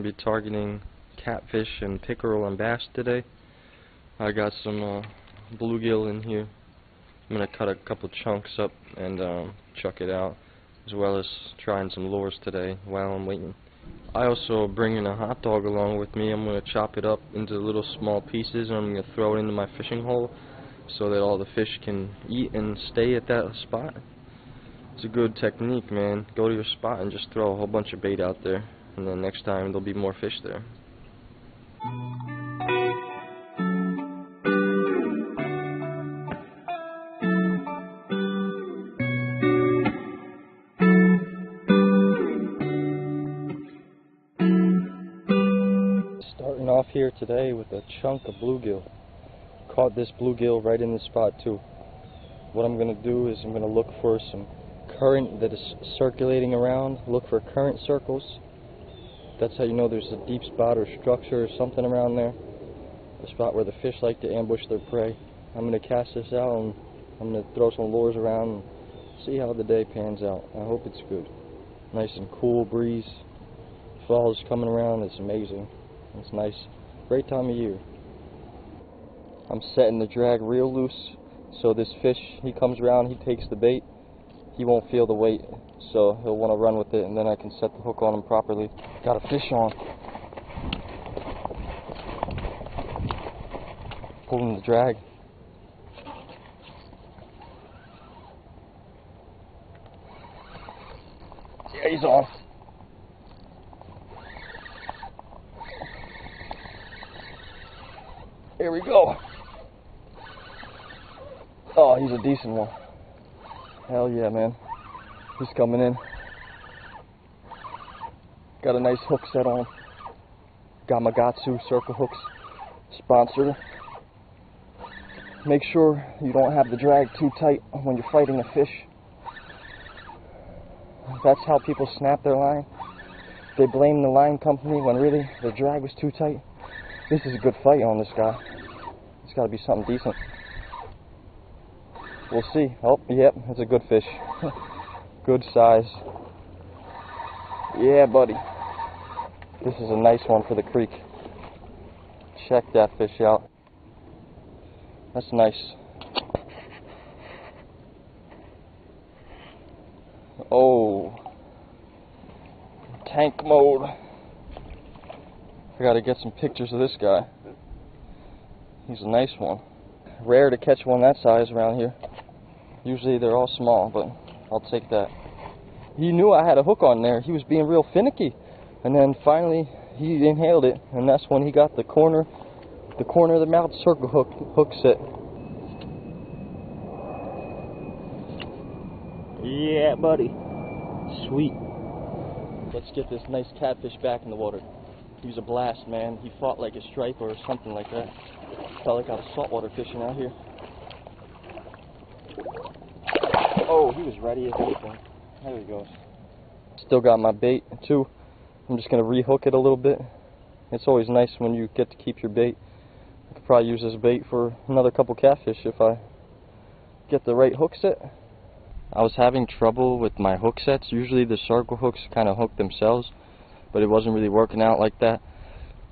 going to be targeting catfish and pickerel and bass today. I got some bluegill in here. I'm going to cut a couple chunks up and chuck it out, as well as trying some lures today while I'm waiting. I also bring in a hot dog along with me. I'm going to chop it up into little small pieces and I'm going to throw it into my fishing hole so that all the fish can eat and stay at that spot. It's a good technique, man. Go to your spot and just throw a whole bunch of bait out there, and then next time there'll be more fish there. Starting off here today with a chunk of bluegill. Caught this bluegill right in this spot too. What I'm going to do is I'm going to look for some current that is circulating around. Look for current circles. That's how you know there's a deep spot or structure or something around there. The spot where the fish like to ambush their prey. I'm going to cast this out and I'm going to throw some lures around and see how the day pans out. I hope it's good. Nice and cool breeze. Fall is coming around. It's amazing. It's nice. Great time of year. I'm setting the drag real loose so this fish, he comes around, he takes the bait. He won't feel the weight, so he'll want to run with it, and then I can set the hook on him properly. Got a fish on. Pulling the drag. Yeah, he's on. Here we go. Oh, he's a decent one. Hell yeah, man. He's coming in. Got a nice hook set on. Gamakatsu circle hooks. Sponsored. Make sure you don't have the drag too tight when you're fighting a fish. That's how people snap their line. They blame the line company when really the drag was too tight. This is a good fight on this guy. It's got to be something decent. We'll see. Oh, yep, it's a good fish. Good size. Yeah, buddy. This is a nice one for the creek. Check that fish out. That's nice. Oh. Tank mode. I gotta get some pictures of this guy. He's a nice one. Rare to catch one that size around here. Usually they're all small, but I'll take that. He knew I had a hook on there. He was being real finicky. And then finally he inhaled it, and that's when he got the corner of the mouth circle hook set. Yeah, buddy. Sweet. Let's get this nice catfish back in the water. He was a blast, man. He fought like a striper or something like that. Felt like I was saltwater fishing out here. Oh, he was ready as anything. There he goes. Still got my bait too. I'm just going to rehook it a little bit. It's always nice when you get to keep your bait. I could probably use this bait for another couple catfish if I get the right hook set. I was having trouble with my hook sets. Usually the circle hooks kind of hook themselves, but it wasn't really working out like that.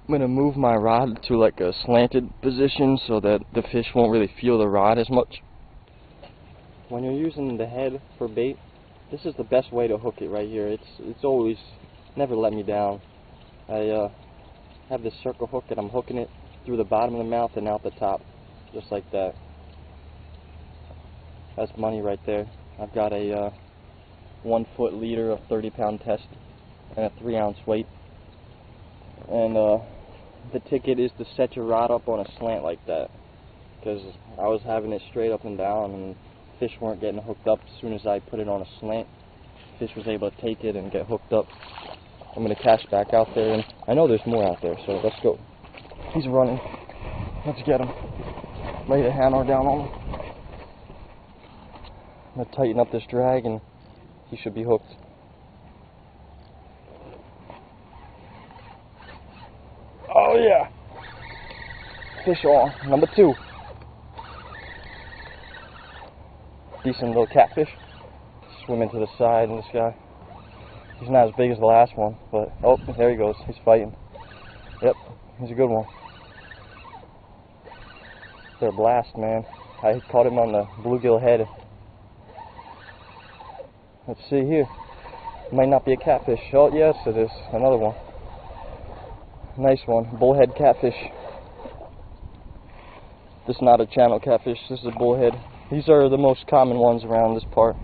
I'm going to move my rod to like a slanted position so that the fish won't really feel the rod as much. When you're using the head for bait, this is the best way to hook it right here. It's always never let me down. I have this circle hook and I'm hooking it through the bottom of the mouth and out the top, just like that. That's money right there. I've got a 1 foot leader, a 30-pound test, and a 3-ounce weight. And the ticket is to set your rod up on a slant like that, because I was having it straight up and down and fish weren't getting hooked up. As soon as I put it on a slant, fish was able to take it and get hooked up. I'm going to cast back out there, and I know there's more out there, so let's go. He's running. Let's get him. Lay the hammer down on him. I'm going to tighten up this drag and he should be hooked. Oh yeah! Fish on. Number 2. Decent little catfish. Swimming to the side in this guy. He's not as big as the last one, but oh, there he goes. He's fighting. Yep, he's a good one. They're a blast, man. I caught him on the bluegill head. Let's see here. Might not be a catfish. Oh, yes, it is. Another one. Nice one. Bullhead catfish. This is not a channel catfish. This is a bullhead. These are the most common ones around this part.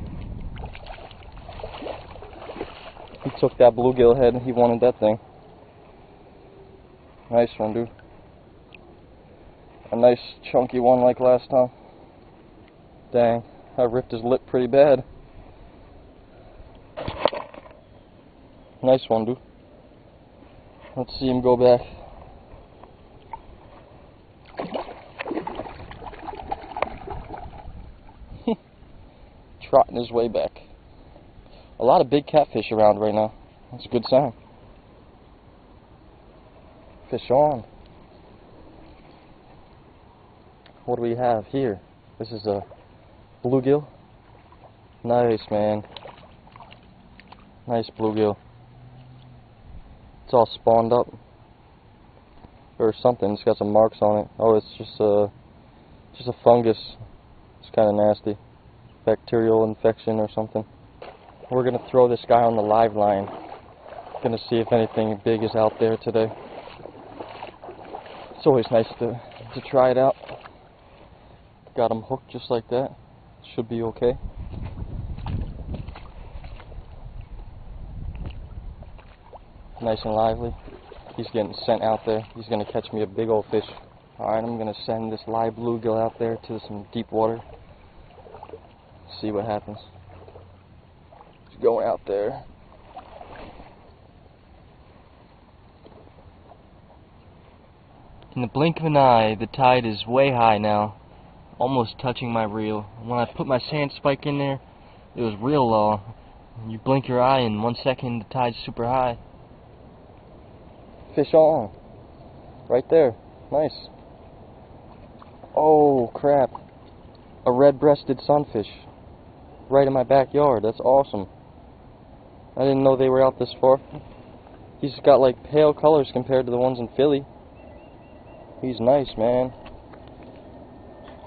He took that bluegill head. He wanted that thing. Nice one, dude. A nice chunky one like last time. Dang, I ripped his lip pretty bad. Nice one, dude. Let's see him go back. Trotting his way back. A lot of big catfish around right now. That's a good sign. Fish on. What do we have here? This is a bluegill. Nice, man. Nice bluegill. It's all spawned up. Or something. It's got some marks on it. Oh, it's just a fungus. It's kind of nasty. Bacterial infection or something. We're going to throw this guy on the live line. Going to see if anything big is out there today. It's always nice to try it out. Got him hooked just like that. Should be okay. Nice and lively. He's getting sent out there. He's going to catch me a big old fish. Alright, I'm going to send this live bluegill out there to some deep water. See what happens. He's going out there. In the blink of an eye, the tide is way high now. Almost touching my reel. When I put my sand spike in there, it was real low. You blink your eye and 1 second the tide's super high. Fish on. Right there. Nice. Oh crap. A red-breasted sunfish. Right in my backyard. That's awesome. I didn't know they were out this far. He's got like pale colors compared to the ones in Philly. He's nice, man.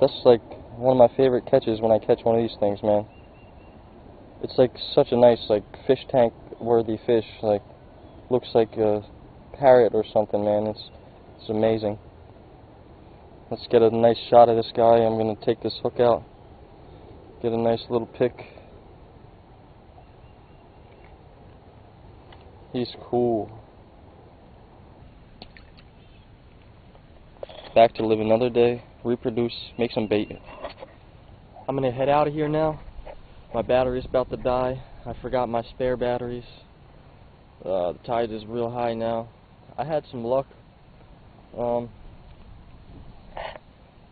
That's like one of my favorite catches when I catch one of these things, man. It's like such a nice, like, fish tank worthy fish. Like, looks like a parrot or something, man. It's amazing. Let's get a nice shot of this guy. I'm gonna take this hook out. Get a nice little pick. He's cool. Back to live another day. Reproduce, make some bait. I'm gonna head out of here now. My battery's about to die. I forgot my spare batteries. The tide is real high now. I had some luck.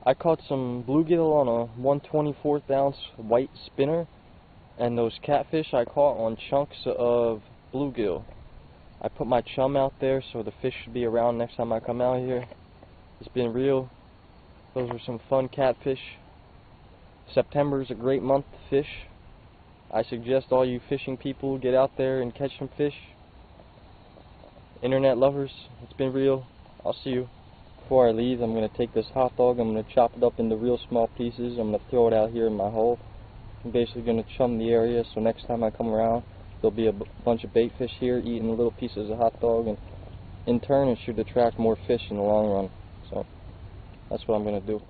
I caught some bluegill on a 1/24 ounce white spinner, and those catfish I caught on chunks of bluegill. I put my chum out there, so the fish should be around next time I come out here. It's been real. Those were some fun catfish. September is a great month to fish. I suggest all you fishing people get out there and catch some fish. Internet lovers, it's been real. I'll see you. Before I leave, I'm going to take this hot dog, I'm going to chop it up into real small pieces. I'm going to throw it out here in my hole. I'm basically going to chum the area, so next time I come around, there'll be a bunch of bait fish here eating little pieces of hot dog, and in turn it should attract more fish in the long run. So that's what I'm going to do.